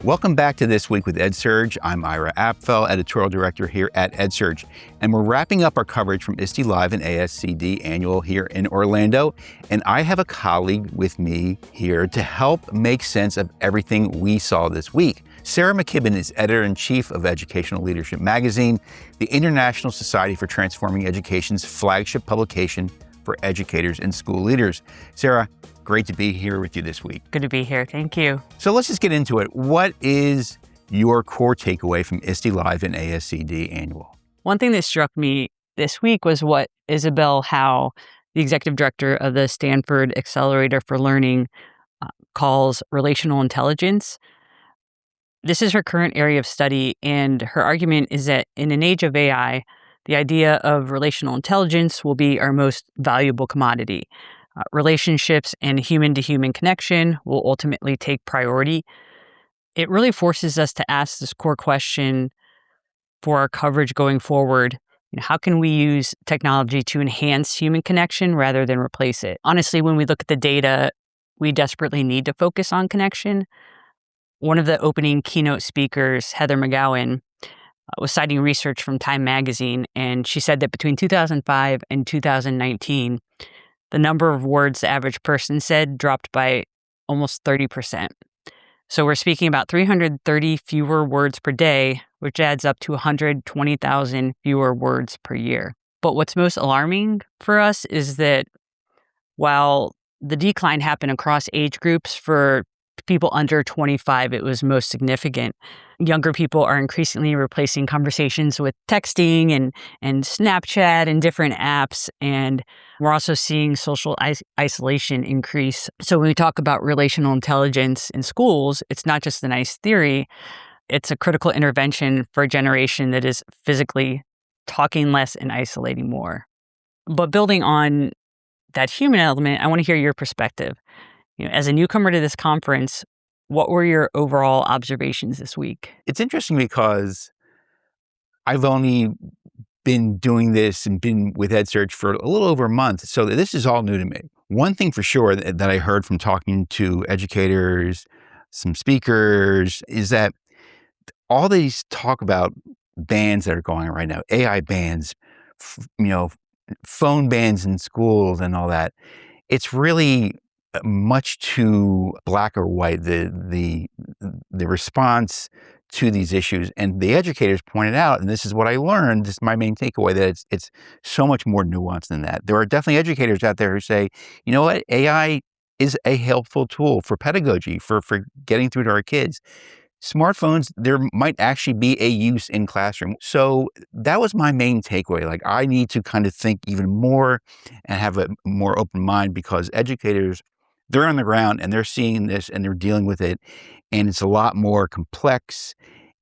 Welcome back to This Week with EdSurge. I'm Ira Apfel, editorial director here at EdSurge, and we're wrapping up our coverage from ISTELive and ASCD Annual here in Orlando, and I have a colleague with me here to help make sense of everything we saw this week. Sarah McKibben is editor-in-chief of Educational Leadership Magazine, the International Society for Transforming Education's flagship publication for educators and school leaders. Sarah, great to be here with you this week. Good to be here. Thank you. So let's just get into it. What is your core takeaway from ISTELive and ASCD Annual? One thing that struck me this week was what Isabel Howe, the executive director of the Stanford Accelerator for Learning, calls relational intelligence. This is her current area of study, and her argument is that in an age of AI, the idea of relational intelligence will be our most valuable commodity. Relationships and human-to-human connection will ultimately take priority. It really forces us to ask this core question for our coverage going forward. How can we use technology to enhance human connection rather than replace it? Honestly, when we look at the data, we desperately need to focus on connection. One of the opening keynote speakers, Heather McGowan, was citing research from Time magazine, and she said that between 2005 and 2019, the number of words the average person said dropped by almost 30%. So we're speaking about 330 fewer words per day, which adds up to 120,000 fewer words per year. But what's most alarming for us is that while the decline happened across age groups, for people under 25, it was most significant. Younger people are increasingly replacing conversations with texting and Snapchat and different apps. And we're also seeing social isolation increase. So when we talk about relational intelligence in schools, it's not just a nice theory. It's a critical intervention for a generation that is physically talking less and isolating more. But building on that human element, I want to hear your perspective. As a newcomer to this conference, what were your overall observations this week? It's interesting because I've only been doing this and been with EdSurge for a little over a month, so this is all new to me. One thing for sure that I heard from talking to educators, some speakers, is that all these talk about bans that are going on right now, AI bans, phone bans in schools and all that, it's really much too black or white, the response to these issues. And the educators pointed out, and this is what I learned, this is my main takeaway, that it's so much more nuanced than that. There are definitely educators out there who say, you know what, AI is a helpful tool for pedagogy, for getting through to our kids. Smartphones, there might actually be a use in classroom. So that was my main takeaway. Like, I need to kind of think even more and have a more open mind, because educators, they're on the ground and they're seeing this and they're dealing with it. And it's a lot more complex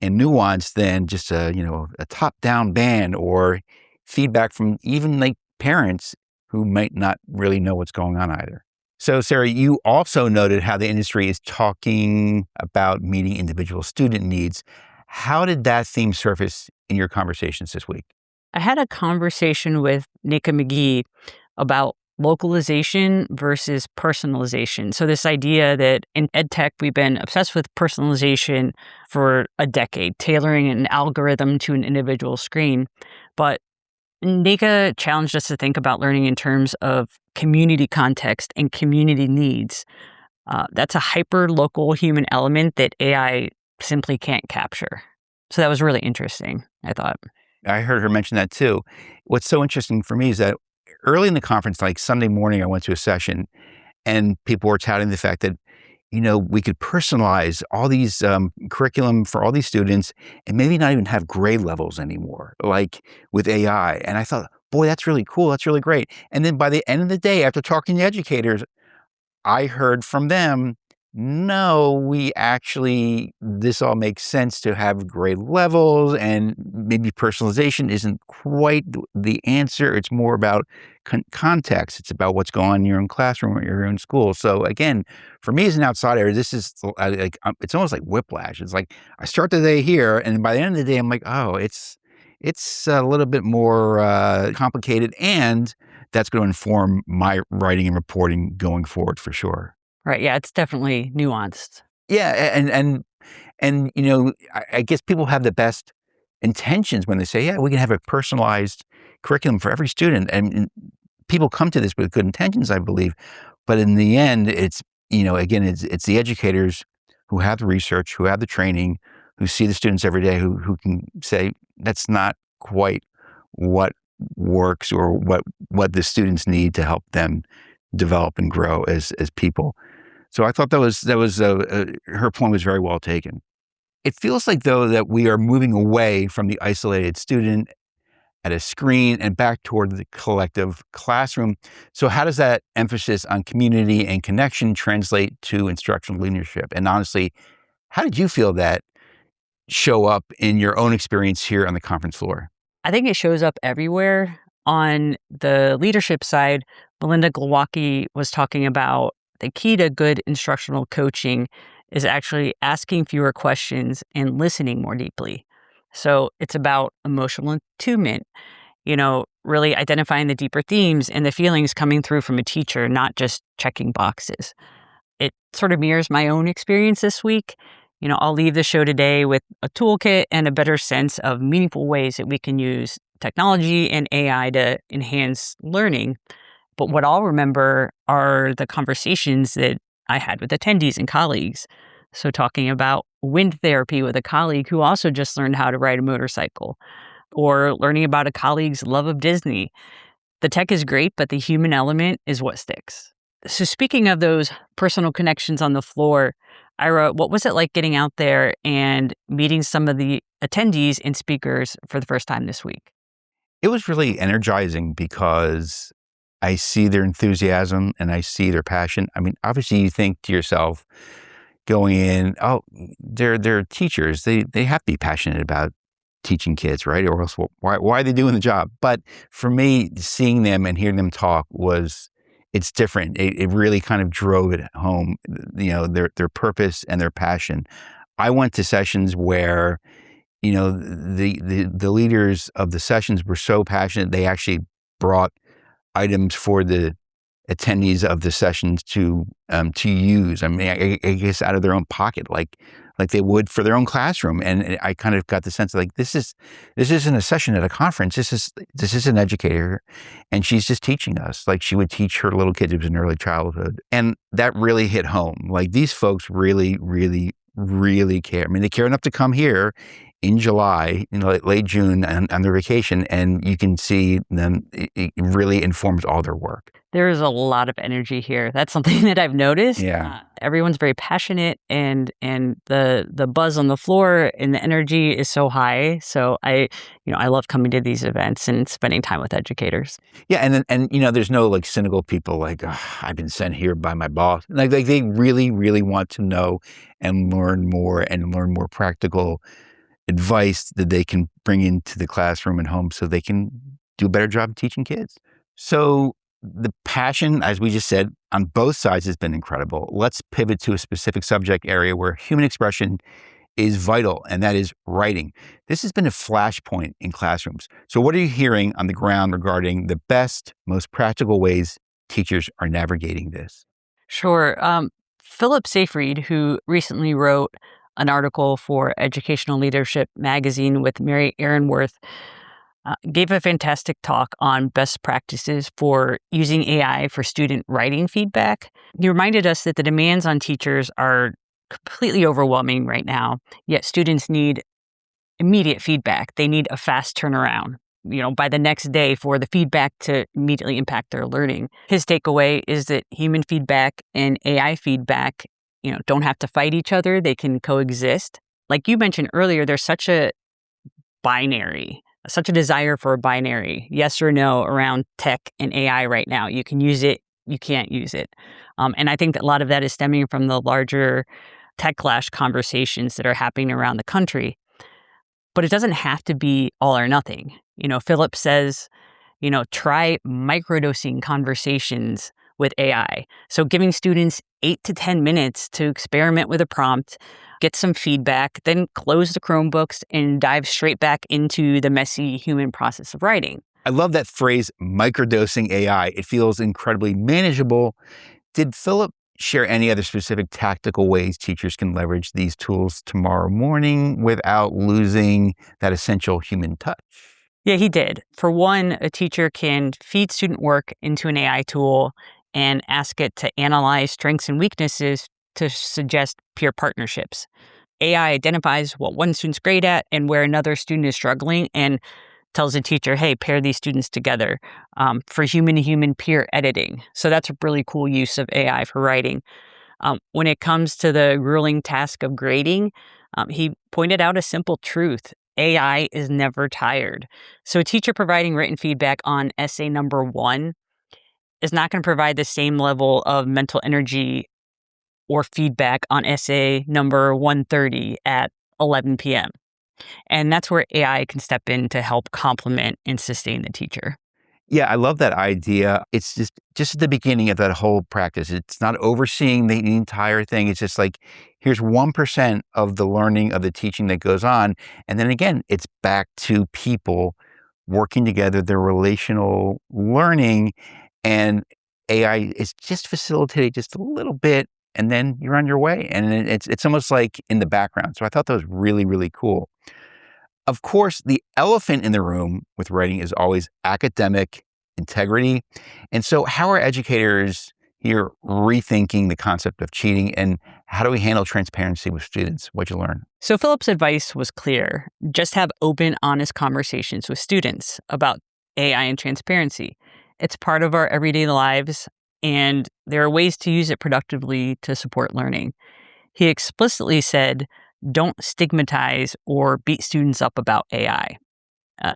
and nuanced than just a top-down ban or feedback from even like parents who might not really know what's going on either. So, Sarah, you also noted how the industry is talking about meeting individual student needs. How did that theme surface in your conversations this week? I had a conversation with Nika McGee about localization versus personalization. So this idea that in EdTech, we've been obsessed with personalization for a decade, tailoring an algorithm to an individual screen. But Nika challenged us to think about learning in terms of community context and community needs. That's a hyper-local human element that AI simply can't capture. So that was really interesting, I thought. I heard her mention that too. What's so interesting for me is that early in the conference, like Sunday morning, I went to a session and people were touting the fact that, we could personalize all these curriculum for all these students and maybe not even have grade levels anymore, like with AI. And I thought, boy, that's really cool. That's really great. And then by the end of the day, after talking to educators, I heard from them, no, this all makes sense to have grade levels, and maybe personalization isn't quite the answer. It's more about context. It's about what's going on in your own classroom or your own school. So again, for me as an outsider, this is it's almost like whiplash. It's like I start the day here, and by the end of the day, I'm like, oh, it's a little bit more complicated, and that's going to inform my writing and reporting going forward for sure. Right. Yeah, it's definitely nuanced. Yeah, And, I guess people have the best intentions when they say, yeah, we can have a personalized curriculum for every student. And people come to this with good intentions, I believe. But in the end, again, it's the educators who have the research, who have the training, who see the students every day, who can say that's not quite what works or what the students need to help them develop and grow as people. So I thought her point was very well taken. It feels like, though, that we are moving away from the isolated student at a screen and back toward the collective classroom. So how does that emphasis on community and connection translate to instructional leadership? And honestly, how did you feel that show up in your own experience here on the conference floor? I think it shows up everywhere. On the leadership side, Melinda Glowacki was talking about the key to good instructional coaching is actually asking fewer questions and listening more deeply. So it's about emotional attunement, really identifying the deeper themes and the feelings coming through from a teacher, not just checking boxes. It sort of mirrors my own experience this week. I'll leave the show today with a toolkit and a better sense of meaningful ways that we can use technology and AI to enhance learning. But what I'll remember are the conversations that I had with attendees and colleagues. So talking about wind therapy with a colleague who also just learned how to ride a motorcycle, or learning about a colleague's love of Disney. The tech is great, but the human element is what sticks. So speaking of those personal connections on the floor, Ira, what was it like getting out there and meeting some of the attendees and speakers for the first time this week? It was really energizing because I see their enthusiasm and I see their passion. I mean, obviously you think to yourself going in, oh, they're teachers. They have to be passionate about teaching kids, right? Or else why are they doing the job? But for me, seeing them and hearing them talk it's different. It really kind of drove it home, their purpose and their passion. I went to sessions where, the leaders of the sessions were so passionate, they actually brought items for the attendees of the sessions to use. I mean, I guess out of their own pocket, like they would for their own classroom. And I kind of got the sense of like, this isn't a session at a conference. This is an educator, and she's just teaching us like she would teach her little kids. It was in early childhood, and that really hit home. Like these folks really, really, really care. I mean, they care enough to come here in July, late June, on their vacation, and you can see them. It really informs all their work. There is a lot of energy here. That's something that I've noticed. Yeah. Everyone's very passionate, and the buzz on the floor and the energy is so high. So I love coming to these events and spending time with educators. Yeah, and there's no like cynical people like, "Ugh, I've been sent here by my boss." Like they really, really want to know and learn more practical advice that they can bring into the classroom and home so they can do a better job of teaching kids. So the passion, as we just said, on both sides has been incredible. Let's pivot to a specific subject area where human expression is vital, and that is writing. This has been a flashpoint in classrooms. So what are you hearing on the ground regarding the best, most practical ways teachers are navigating this? Sure. Philip Seyfried, who recently wrote an article for Educational Leadership magazine with Mary Aaronworth, gave a fantastic talk on best practices for using AI for student writing feedback. He reminded us that the demands on teachers are completely overwhelming right now, yet students need immediate feedback. They need a fast turnaround, by the next day for the feedback to immediately impact their learning. His takeaway is that human feedback and AI feedback, don't have to fight each other. They can coexist. Like you mentioned earlier, there's such a desire for a binary, yes or no, around tech and AI right now. You can use it, you can't use it. And I think that a lot of that is stemming from the larger tech clash conversations that are happening around the country. But it doesn't have to be all or nothing. Philip says, try microdosing conversations with AI. So giving students 8 to 10 minutes to experiment with a prompt, get some feedback, then close the Chromebooks and dive straight back into the messy human process of writing. I love that phrase, microdosing AI. It feels incredibly manageable. Did Philip share any other specific tactical ways teachers can leverage these tools tomorrow morning without losing that essential human touch? Yeah, he did. For one, a teacher can feed student work into an AI tool and ask it to analyze strengths and weaknesses to suggest peer partnerships. AI identifies what one student's great at and where another student is struggling and tells the teacher, hey, pair these students together for human to human peer editing. So that's a really cool use of AI for writing. When it comes to the grueling task of grading, he pointed out a simple truth. AI is never tired. So a teacher providing written feedback on essay number 1 is not going to provide the same level of mental energy or feedback on essay number 130 at 11 p.m. And that's where AI can step in to help complement and sustain the teacher. Yeah, I love that idea. It's just at the beginning of that whole practice. It's not overseeing the entire thing. It's just like, here's 1% of the learning of the teaching that goes on. And then again, it's back to people working together, their relational learning, and AI is just facilitated just a little bit, and then you're on your way. And it's almost like in the background. So I thought that was really, really cool. Of course, the elephant in the room with writing is always academic integrity. And so, how are educators here rethinking the concept of cheating, and how do we handle transparency with students? What'd you learn? So Philip's advice was clear. Just have open, honest conversations with students about AI and transparency. It's part of our everyday lives, and there are ways to use it productively to support learning. He explicitly said, don't stigmatize or beat students up about AI.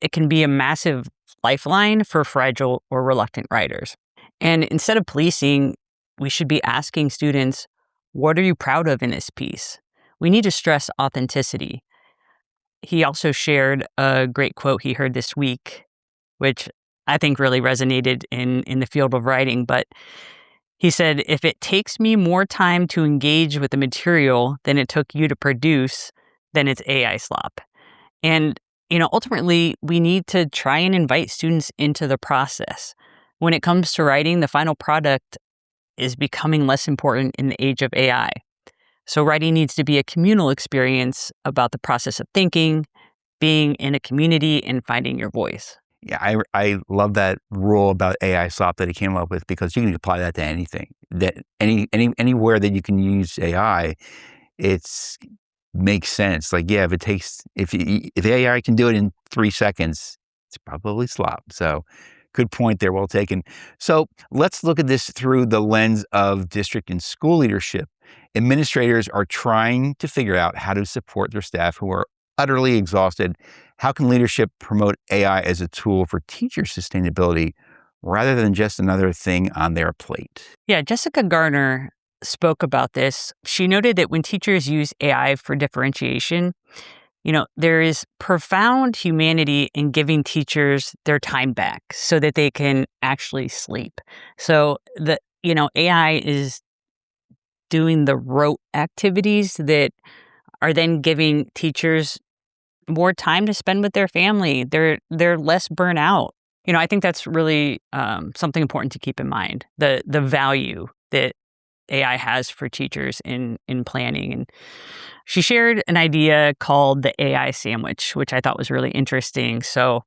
It can be a massive lifeline for fragile or reluctant writers. And instead of policing, we should be asking students, what are you proud of in this piece? We need to stress authenticity. He also shared a great quote he heard this week, which I think really resonated in the field of writing. But he said, if it takes me more time to engage with the material than it took you to produce, then it's AI slop. And, ultimately, we need to try and invite students into the process. When it comes to writing, the final product is becoming less important in the age of AI. So writing needs to be a communal experience about the process of thinking, being in a community, and finding your voice. Yeah, I love that rule about AI slop that he came up with, because you can apply that to anything. That anywhere that you can use AI, it's makes sense. Like, yeah, if AI can do it in 3 seconds, it's probably slop. So good point there. Well taken. So let's look at this through the lens of district and school leadership. Administrators are trying to figure out how to support their staff who are utterly exhausted. How can leadership promote AI as a tool for teacher sustainability rather than just another thing on their plate? Yeah, Jessica Garner spoke about this. She noted that when teachers use AI for differentiation, there is profound humanity in giving teachers their time back so that they can actually sleep. So AI is doing the rote activities that are then giving teachers more time to spend with their family. They're less burnt out. I think that's really something important to keep in mind. The value that AI has for teachers in planning. And she shared an idea called the AI sandwich, which I thought was really interesting. So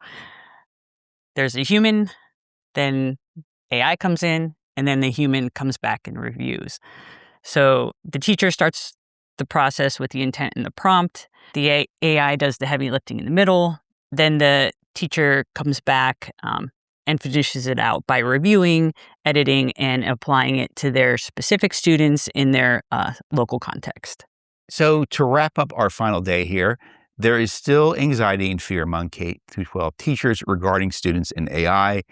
there's a human, then AI comes in, and then the human comes back and reviews. So the teacher starts the process with the intent and the prompt. The AI does the heavy lifting in the middle. Then the teacher comes back and finishes it out by reviewing, editing, and applying it to their specific students in their local context. So to wrap up our final day here, there is still anxiety and fear among K through 12 teachers regarding students in AI.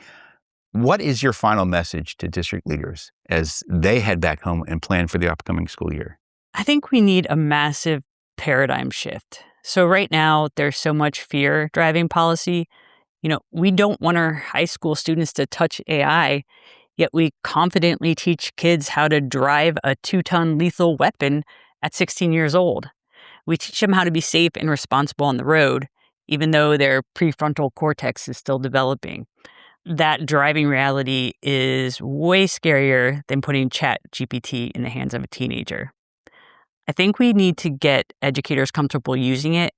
What is your final message to district leaders as they head back home and plan for the upcoming school year? I think we need a massive paradigm shift. So right now, there's so much fear driving policy. We don't want our high school students to touch AI, yet we confidently teach kids how to drive a 2-ton lethal weapon at 16 years old. We teach them how to be safe and responsible on the road, even though their prefrontal cortex is still developing. that driving reality is way scarier than putting Chat GPT in the hands of a teenager. I think we need to get educators comfortable using it.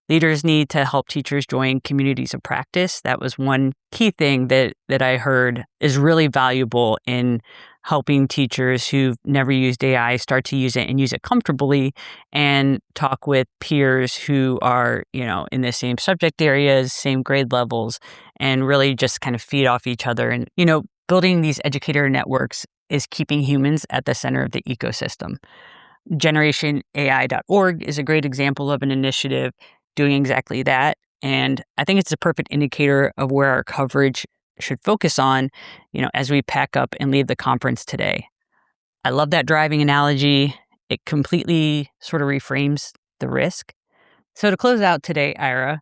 Leaders need to help teachers join communities of practice. That was one key thing that I heard is really valuable in helping teachers who've never used AI start to use it and use it comfortably, and talk with peers who are, in the same subject areas, same grade levels, and really just kind of feed off each other. And, building these educator networks is keeping humans at the center of the ecosystem. GenerationAI.org is a great example of an initiative doing exactly that. And I think it's a perfect indicator of where our coverage should focus on, as we pack up and leave the conference today. I love that driving analogy. It completely sort of reframes the risk. So to close out today, Ira,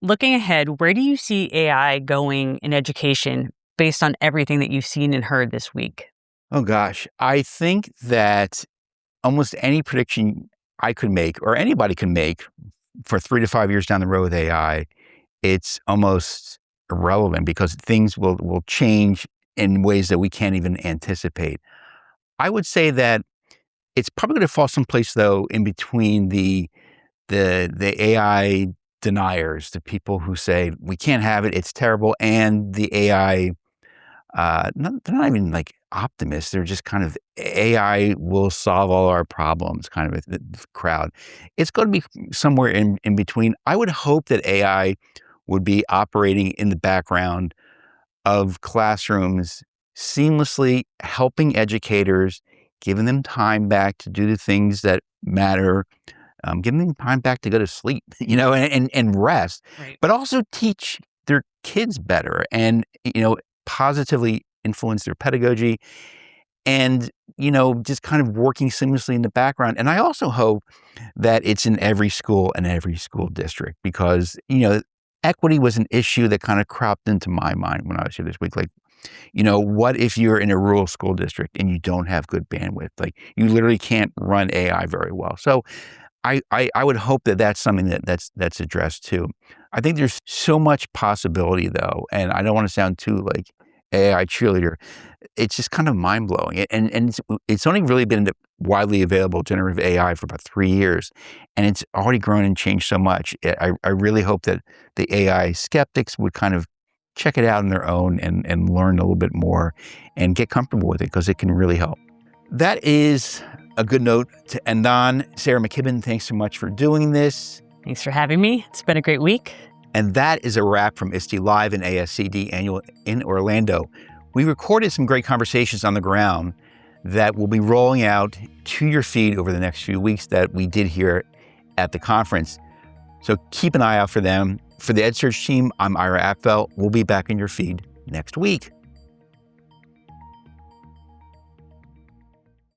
looking ahead, where do you see AI going in education based on everything that you've seen and heard this week? Oh gosh, I think that almost any prediction I could make or anybody can make for 3 to 5 years down the road with AI, it's almost irrelevant because things will change in ways that we can't even anticipate. I would say that it's probably going to fall someplace though in between the AI deniers, the people who say we can't have it, it's terrible, and the AI. They're not even like optimists. They're just kind of AI will solve all our problems kind of a crowd. It's going to be somewhere in between. I would hope that AI would be operating in the background of classrooms, seamlessly helping educators, giving them time back to do the things that matter, giving them time back to go to sleep, and rest, Right. but also teach their kids better and, positively influence their pedagogy and, just kind of working seamlessly in the background. And I also hope that it's in every school and every school district because, equity was an issue that kind of cropped into my mind when I was here this week. Like, what if you're in a rural school district and you don't have good bandwidth? Like you literally can't run AI very well. So I would hope that that's something that's addressed too. I think there's so much possibility though, and I don't want to sound too like AI cheerleader. It's just kind of mind blowing, and it's only really been widely available generative AI for about 3 years, and it's already grown and changed so much. I really hope that the AI skeptics would kind of check it out on their own and learn a little bit more and get comfortable with it because it can really help. That is a good note to end on. Sarah McKibben, thanks so much for doing this. Thanks for having me. It's been a great week. And that is a wrap from ISTELive and ASCD Annual in Orlando. We recorded some great conversations on the ground that will be rolling out to your feed over the next few weeks that we did here at the conference. So keep an eye out for them. For the EdSurge team, I'm Ira Apfel. We'll be back in your feed next week.